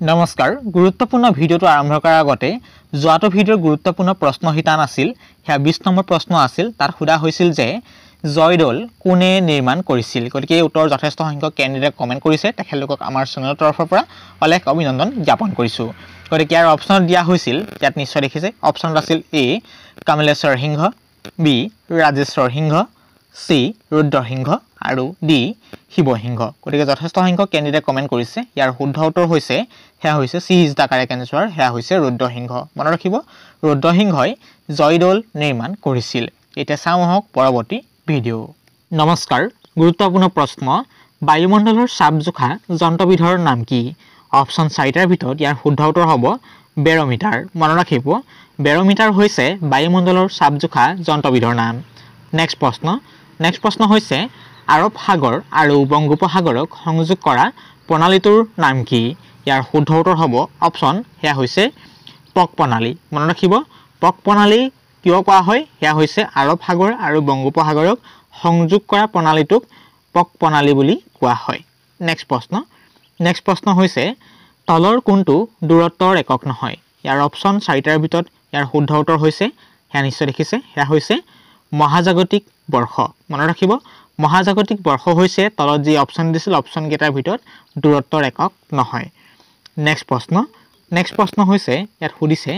নমস্কাৰ গুৰুত্বপূৰ্ণ ভিডিওটো আৰম্ভ কৰাৰ আগতে যোৱাটো ভিডিওৰ গুৰুত্বপূৰ্ণ প্ৰশ্ন হিতান আছিল হেয়া 20 নম্বৰ প্ৰশ্ন আছিল তাত খুদা হৈছিল যে জয়দৌল কোনে নিৰ্মাণ কৰিছিল গতিকে এই উত্তৰ যথেষ্ট সংখ্যক ক্যান্ডিডেট কমেন্ট কৰিছে তেখেতলোকক আমাৰ চেনেলৰ তৰফৰ পৰা অলেখ অভিনন্দন জ্ঞাপন কৰিছো গতিকে ইয়াৰ অপচন দিয়া হৈছিল ইয়াত নিশ্চয় দেখিছে অপচন আছিল এ কমলেশ্বৰ সিংহ বি ৰাজেশ্বৰ সিংহ সি ৰুদ্ৰ সিংহ আৰু ডি শিৱ সিংহ গতিকে যথেষ্ট সংখ্যক ক্যান্ডিডেট কমেন্ট কৰিছে ইয়াৰ শুদ্ধ উত্তৰ হৈছে হেয়া হৈছে সি ইজ দা কাৰেক্ট আনসাৰ হেয়া হৈছে ৰুদ্ৰ সিংহ মনত ৰাখিব ৰুদ্ৰ সিংহই জয়দৌল নিৰ্মাণ কৰিছিল এটা চামহক পৰৱৰ্তী ভিডিও নমস্কাৰ গুৰুত্বপূৰ্ণ প্ৰশ্ন বায়ুমণ্ডলৰ চাপ জোখা যন্ত্ৰবিধৰ নাম কি অপচন 4টাৰ ভিতৰত ইয়াৰ শুদ্ধ উত্তৰ হ'ব বেৰোমিটাৰ মনত ৰাখিব বেৰোমিটাৰ হৈছে বায়ুমণ্ডলৰ চাপ জোখা যন্ত্ৰবিধৰ নাম নেক্সট প্ৰশ্ন হৈছে আৰব সাগৰ আৰু বংগোপসাগৰক সংযোগ কৰা প্ৰণালীটোৰ নাম কি ইয়াৰ শুদ্ধ উত্তৰ হ'ব অপচন হেয়া হৈছে পক প্ৰণালী মনত ৰাখিব পক প্ৰণালী কিয় কোৱা হয় হেয়া হৈছে আৰব সাগৰ আৰু বংগোপসাগৰক সংযোগ কৰা প্ৰণালীটোক পক প্ৰণালী বুলি কোৱা হয় নেক্সট প্ৰশ্ন হৈছে তলৰ কোনটো দূৰত্বৰ একক নহয় ইয়াৰ অপচন 4টাৰ ভিতৰত ইয়াৰ শুদ্ধ উত্তৰ হৈছে হেয়া নিশ্চয় দেখিছে হেয়া হৈছে মহাজাগতিক বৰ্ষ মনত ৰাখিব মহাজাগতিক বৰ্ষ হৈছে তলত যি অপচন দিছিল অপচন কেইটাৰ ভিতৰত দূৰত্বৰ একক নহয় নেক্সট প্ৰশ্ন হৈছে ইয়াত সুধিছে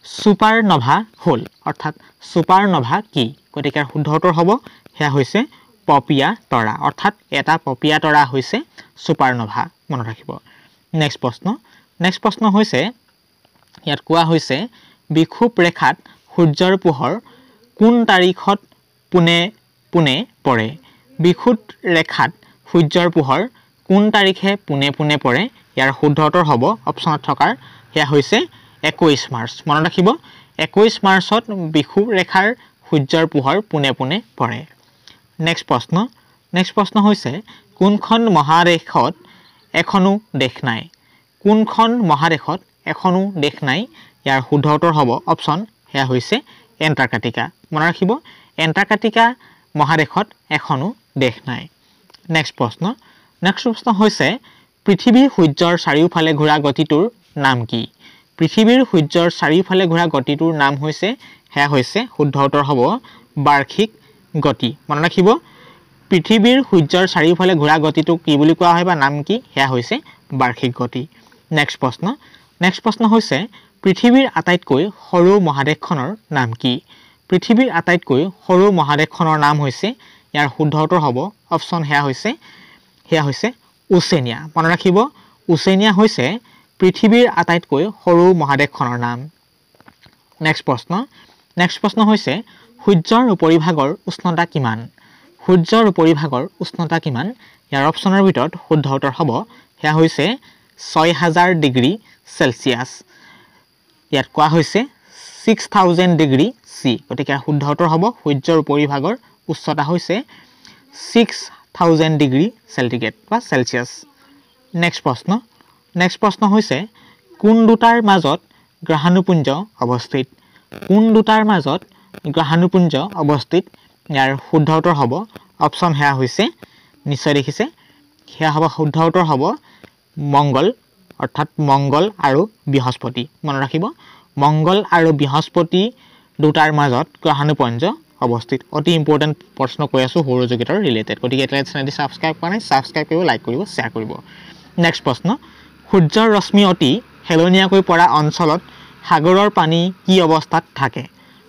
সুপাৰনভা হল অৰ্থাৎ সুপাৰনভা কি গতিকে শুদ্ধ উত্তৰ হ'ব হেয়া হৈছে পপিয়া তৰা অৰ্থাৎ এটা পপিয়া তৰা হৈছে সুপাৰনভা মনত ৰাখিব নেক্সট প্ৰশ্ন হৈছে ইয়াত কোৱা হৈছে বিক্ষুপ ৰেখাত সূৰ্যৰ পোহৰ কোন তাৰিখত পুনে পুনে পৰে বিক্ষুপ ৰেখাত সূৰ্যৰ পোহৰ কোন তাৰিখে পুনে পুনে পৰে ইয়াৰ শুদ্ধ উত্তৰ হ'ব অপচনত থকাৰ হেয়া হৈছে 21 মাৰ্চ মনত ৰাখিব 21 মাৰ্চত বিক্ষুপ ৰেখাৰ সূৰ্যৰ পোহৰ পুনে পুনে পৰে নেক্সট প্ৰশ্ন হৈছে কোনখন মহাদেশত এখনো দেশ নাই কোনখন মহাদেশত এখনো দেশ নাই ইয়াৰ শুদ্ধ উত্তৰ হ'ব অপচন হেয়া হৈছে এণ্টাৰ্কটিকা মনত ৰাখিব এণ্টাৰ্কটিকা মহাদেশত এখনো দেশ নাই নেক্সট প্ৰশ্ন হৈছে পৃথিৱীৰ সূৰ্যৰ চাৰিওফালে ঘূৰা গতিটোৰ নাম কি পৃথিৱীৰ সূৰ্যৰ চাৰিওফালে ঘূৰা গতিটোৰ নাম হৈছে হেয়া হৈছে শুদ্ধ উত্তৰ হ'ব বাৰ্ষিক গতি মনত ৰাখিব পৃথিৱীৰ সূৰ্যৰ চাৰিওফালে ঘূৰা গতিটোক কি বুলি কোৱা হয় বা নাম কি হেয়া হৈছে বাৰ্ষিক গতি নেক্সট প্ৰশ্ন হৈছে পৃথিৱীৰ আটাইতকৈ সৰু মহাদেশখনৰ নাম কি পৃথিৱীৰ আটাইতকৈ সৰু মহাদেশখনৰ নাম হৈছে ইয়াৰ শুদ্ধ উত্তৰ হ'ব অপচন হেয়া হৈছে ওচেনিয়া মনত ৰাখিব ওচেনিয়া হৈছে পৃথিৱীৰ আটাইতকৈ সৰু মহাদেশখনৰ নাম নেক্সট প্ৰশ্ন হৈছে সূৰ্যৰ উপৰিভাগৰ উষ্ণতা কিমান সূৰ্যৰ উপৰিভাগৰ উষ্ণতা কিমান ইয়াৰ অপচনৰ ভিতৰত শুদ্ধ উত্তৰ হ'ব হেয়া হৈছে 6000 ডিগ্ৰী সেলসিয়াস ইয়াত কোৱা হৈছে 6000 ডিগ্ৰী সি গতিকে শুদ্ধ উত্তৰ হ'ব সূৰ্যৰ উপৰিভাগৰ উচ্চতা হৈছে 6000 ডিগ্ৰী সেন্টিগ্ৰেড বা সেলসিয়াস নেক্সট প্ৰশ্ন হৈছে কোন দুটাৰ মাজত গ্ৰহাণুপুঞ্জ অৱস্থিত কোন দুটাৰ মাজত গ্ৰহাণুপুঞ্জ অৱস্থিত ইয়াৰ শুদ্ধ উত্তৰ হ'ব অপচন হেয়া হৈছে নিশ্চয় দেখিছে হেয়া হ'ব শুদ্ধ উত্তৰ হ'ব মংগল অৰ্থাৎ মংগল আৰু বৃহস্পতি মনত ৰাখিব মংগল আৰু বৃহস্পতি দুটাৰ মাজত গ্ৰহাণুপুঞ্জ অৱস্থিত অতি ইম্পৰ্টেন্ট প্ৰশ্ন কৈ আছো সৌৰজগতৰ ৰিলেটেড গতিকে এটা চেনেলটি সাবস্ক্ৰাইব কৰা নাই সাবস্ক্ৰাইব কৰিব লাইক কৰিব শেয়াৰ কৰিব নেক্সট প্ৰশ্ন সূৰ্যৰ ৰশ্মি অতি হেলনীয়াকৈ পৰা অঞ্চলত সাগৰৰ পানী কি অৱস্থাত থাকে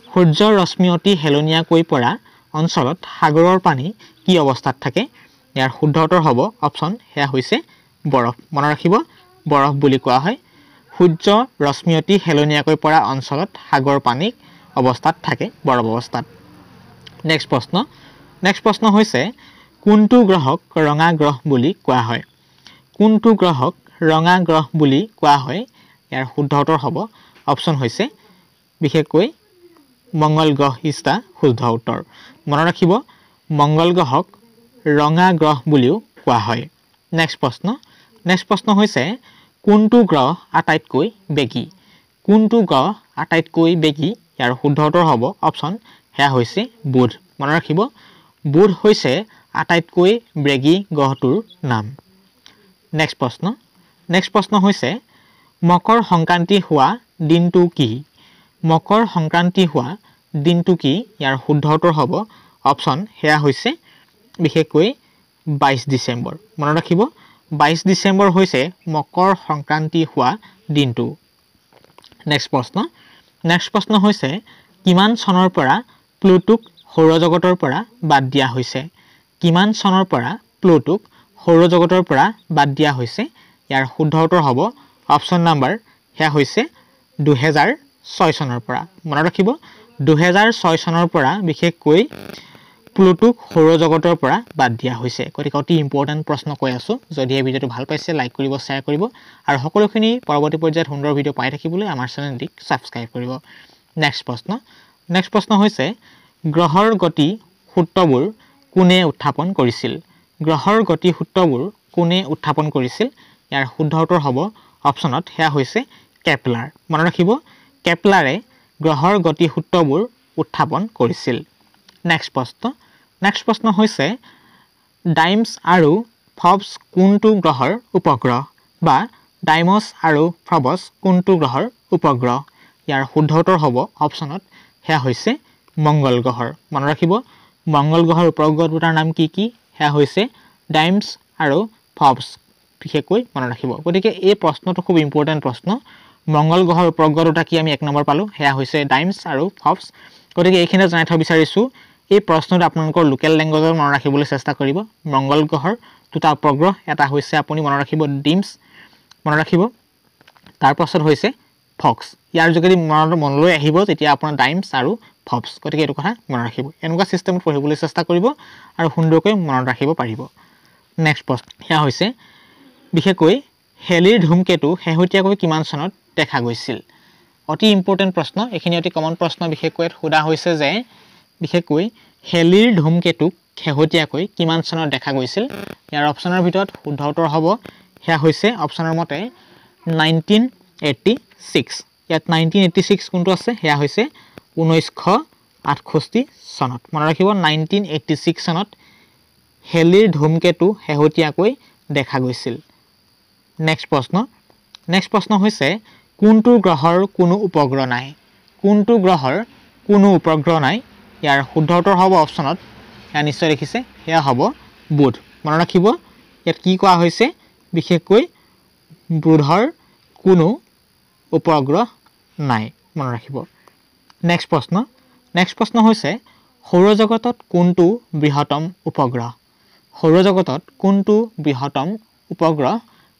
সূৰ্যৰ ৰশ্মি অতি হেলনীয়াকৈ পৰা অঞ্চলত সাগৰৰ পানী কি অৱস্থাত থাকে ইয়াৰ শুদ্ধ উত্তৰ হ'ব অপচন হেয়া হৈছে বৰফ মনত ৰাখিব বৰফ বুলি কোৱা হয় সূৰ্য ৰশ্মি অতি হেলনীয়াকৈ পৰা অঞ্চলত সাগৰ পানী অৱস্থাত থাকে বৰফ অৱস্থাত নেক্সট প্ৰশ্ন হৈছে কোনটো গ্ৰহক ৰঙা গ্ৰহ বুলি কোৱা হয় কোনটো গ্ৰহক ৰঙা গ্ৰহ বুলি কোৱা হয় ইয়াৰ শুদ্ধ উত্তৰ হ'ব অপচন হৈছে বিশেষকৈ মংগল গ্ৰহ ইজ দা শুদ্ধ উত্তৰ মনত ৰাখিব মংগল গ্ৰহক ৰঙা গ্ৰহ বুলিও কোৱা হয় নেক্সট প্ৰশ্ন হৈছে কোনটো গ্ৰহ আটাইতকৈ বেগী কোনটো গ্ৰহ আটাইতকৈ বেগী ইয়াৰ শুদ্ধ উত্তৰ হ'ব অপচন হেয়া হৈছে বুধ মনত ৰাখিব বুধ হৈছে আটাইতকৈ বেগী গ্ৰহটোৰ নাম নেক্সট প্ৰশ্ন হৈছে মকৰ সংক্ৰান্তি হোৱা দিনটো কি মকৰ সংক্ৰান্তি হোৱা দিনটো কি ইয়াৰ শুদ্ধ উত্তৰ হ'ব অপচন হেয়া হৈছে বিশেষকৈ 22 ডিসেম্বৰ মনত ৰাখিব 22 ডিসেম্বৰ হৈছে মকৰ সংক্ৰান্তি হোৱা দিনটো নেক্সট প্ৰশ্ন হৈছে কিমান চনৰ পৰা প্লুটোক সৌৰজগতৰ পৰা বাদ দিয়া হৈছে কিমান চনৰ পৰা প্লুটোক সৌৰজগতৰ পৰা বাদ দিয়া হৈছে ইয়াৰ শুদ্ধ উত্তৰ হ'ব অপচন নাম্বাৰ হেয়া হৈছে 2006 চনৰ পৰা মনত ৰাখিব 2006 চনৰ পৰা বিশেষকৈ প্লুটোক সৌৰজগতৰ পৰা বাদ দিয়া হৈছে গতিকে অতি ইম্পৰ্টেন্ট প্ৰশ্ন কৈ আছো যদি এই ভিডিওটো ভাল পাইছে লাইক কৰিব শেয়াৰ কৰিব আৰু সকলোখিনি পৰৱৰ্তী পৰ্যায়ত সুন্দৰ ভিডিও পাই থাকিবলৈ আমাৰ চেনেলটি সাবস্ক্ৰাইব কৰিব নেক্সট প্ৰশ্ন হৈছে গ্ৰহৰ গতি সূত্ৰবোৰ কোনে উত্থাপন কৰিছিল গ্ৰহৰ গতি সূত্ৰবোৰ কোনে উত্থাপন কৰিছিল ইয়াৰ শুদ্ধ উত্তৰ হ'ব অপচনত হেয়া হৈছে কেপলাৰ মনত ৰাখিব কেপলাৰে গ্ৰহৰ গতি সূত্ৰবোৰ উত্থাপন কৰিছিল নেক্সট প্ৰশ্ন হৈছে ডাইমছ আৰু ফবছ কোনটো গ্ৰহৰ উপগ্ৰহ বা ডাইমছ আৰু ফবছ কোনটো গ্ৰহৰ উপগ্ৰহ ইয়াৰ শুদ্ধ উত্তৰ হ'ব অপচনত হেয়া হৈছে মংগল গ্ৰহৰ মনত ৰাখিব মংগল গ্ৰহৰ উপগ্ৰহ দুটাৰ নাম কি হেয়া হৈছে ডাইমছ আৰু ফবছ বিশেষকৈ মনত ৰাখিব গতিকে এই প্ৰশ্নটো খুব ইম্পৰ্টেন্ট প্ৰশ্ন মংগল গ্ৰহৰ উপগ্ৰহ দুটা কি আমি 1 নম্বৰ পালো হেয়া হৈছে ডাইমছ আৰু ফবছ গতিকে এইখিনি জানাই থব বিচাৰিছো এই প্ৰশ্নটো আপোনালোকৰ লোকেল ল্যাঙ্গুৱেজত মনত ৰাখিবলৈ চেষ্টা কৰিব মংগল গ্ৰহৰ দুটা উপগ্ৰহ এটা হৈছে আপুনি মনত ৰাখিব ডিমছ মনত ৰাখিব তাৰ পাছত হৈছে ফক্স ইয়াৰ যোগেদি মনলৈ আহিব যেতিয়া আপোনাৰ ডাইমছ আৰু ফবছ গতিকে এইটো কথা মনত ৰাখিব এনেকুৱা সিস্টেমত পঢ়িবলৈ চেষ্টা কৰিব আৰু সুন্দৰকৈ মনত ৰাখিব পাৰিব নেক্সট প্ৰশ্ন হেয়া হৈছে বিশেষকৈ হেলিৰ ধূমকেতু হেহতিয়াকৈ কিমান চনত দেখা গৈছিল অতি ইম্পৰ্টেন্ট প্ৰশ্ন এখিনি অতি কমন প্ৰশ্ন বিশেষকৈ সোধা হৈছে যে বিশেষকৈ হেলিৰ ধূমকেতু হেহতিয়াকৈ কিমান চনত দেখা গৈছিল ইয়াৰ অপচনৰ ভিতৰত শুদ্ধ উত্তৰ হ'ব হেয়া হৈছে অপচনৰ মতে 1986 ইয়াত 1986 কোনটো আছে হেয়া হৈছে 1968 চনত মনত ৰাখিব 1986 চনত হেলিৰ ধূমকেতু হেহতিয়াকৈ দেখা গৈছিল নেক্সট প্ৰশ্ন হৈছে কোনটো গ্ৰহৰ কোনো উপগ্ৰহ নাই কোনটো গ্ৰহৰ কোনো উপগ্ৰহ নাই ইয়াৰ শুদ্ধ উত্তৰ হ'ব অপচনত হেয়া নিশ্চয় দেখিছে হেয়া হ'ব বুধ মনত ৰাখিব ইয়াত কি কোৱা হৈছে বিশেষকৈ বুধৰ কোনো উপগ্ৰহ নাই মনত ৰাখিব নেক্সট প্ৰশ্ন হৈছে সৌৰজগতত কোনটো বৃহত্তম উপগ্ৰহ সৌৰজগতত কোনটো বৃহত্তম উপগ্ৰহ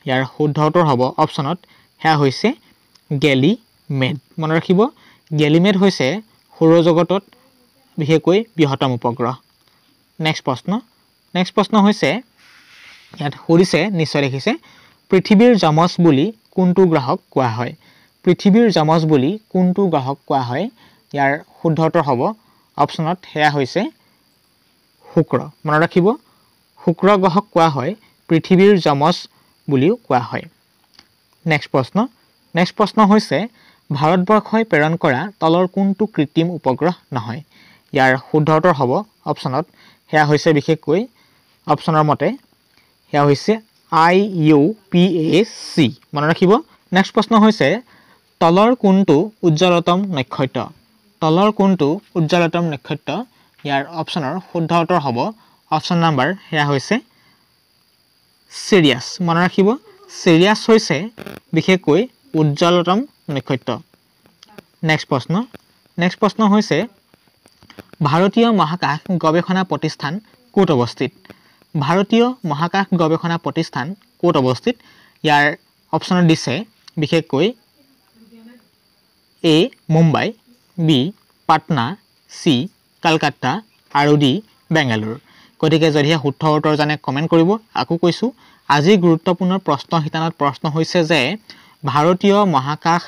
ইয়াৰ শুদ্ধ উত্তৰ হ'ব অপচনত হেয়া হৈছে গেলিমেড মনত ৰাখিব গেলিমেড হৈছে সৌৰজগতত বিশেষকৈ বৃহত্তম উপগ্ৰহ নেক্সট প্ৰশ্ন হৈছে ইয়াত সুধিছে নিশ্চয় দেখিছে পৃথিৱীৰ যমজ বুলি কোনটো গ্ৰহক কোৱা হয় পৃথিৱীৰ যমজ বুলি কোনটো গ্ৰহক কোৱা হয় ইয়াৰ শুদ্ধ উত্তৰ হ'ব অপচনত হেয়া হৈছে শুক্ৰ মনত ৰাখিব শুক্ৰ গ্ৰহক কোৱা হয় পৃথিৱীৰ যমজ বুলিও কোৱা হয় নেক্সট প্ৰশ্ন হৈছে ভাৰতবৰ্ষই প্ৰেৰণ কৰা তলৰ কোনটো কৃত্ৰিম উপগ্ৰহ নহয় ইয়াৰ শুদ্ধ উত্তৰ হ'ব অপচনত হেয়া হৈছে বিশেষকৈ অপচনৰ মতে হেয়া হৈছে IUPAC মনত ৰাখিব নেক্সট প্ৰশ্ন হৈছে তলৰ কোনটো উজ্জ্বলতম নক্ষত্ৰ ইয়াৰ অপচনৰ শুদ্ধ উত্তৰ হ'ব অপচন নাম্বাৰ হেয়া হৈছে সিৰিয়াছ মনত ৰাখিব সিৰিয়াছ হৈছে বিশেষকৈ উজ্জ্বলতম নক্ষত্ৰ নেক্সট প্ৰশ্ন হৈছে ভাৰতীয় মহাকাশ গৱেষণা প্ৰতিষ্ঠান ক'ত অৱস্থিত ভাৰতীয় মহাকাশ গৱেষণা প্ৰতিষ্ঠান ক'ত অৱস্থিত ইয়াৰ অপচনত দিছে বিশেষকৈ A Mumbai B Patna C Kolkata আৰু D বেংগালুৰু গতিকে যদি শুদ্ধ উত্তৰ জানে কমেন্ট কৰিব আকো কৈছো আজি গুৰুত্বপূৰ্ণ প্ৰশ্ন হিতানত প্ৰশ্ন হৈছে যে ভাৰতীয় মহাকাশ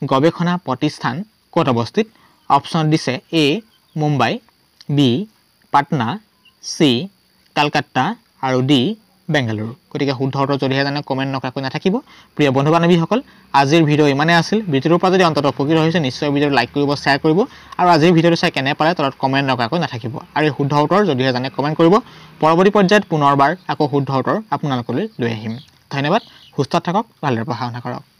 গৱেষণা প্ৰতিষ্ঠান ক'ত অৱস্থিত অপচন দিছে A Mumbai B Patna C Kolkata আৰু D বেংগালুৰু গতিকে শুদ্ধ উত্তৰ যদি জানে কমেন্ট নকৰাকৈ নাথাকিব প্ৰিয় বন্ধু বান্ধৱীসকল আজিৰ ভিডিও ইমানে আছিল ভিডিওৰ পৰা যদি অন্তত উপকৃত হৈছে নিশ্চয় ভিডিওটো লাইক কৰিব শেয়াৰ কৰিব আৰু আজিৰ ভিডিওটো চাই কেনে পালে তলত কমেন্ট নকৰাকৈ নাথাকিব আৰু শুদ্ধ উত্তৰ যদি জানে কমেন্ট কৰিব পৰৱৰ্তী পৰ্যায়ত পুনৰবাৰ আকৌ শুদ্ধ উত্তৰ আপোনালোকলৈ লৈ আহিম ধন্যবাদ সুস্থ থাকক ভালদৰে পঢ়া শুনা কৰক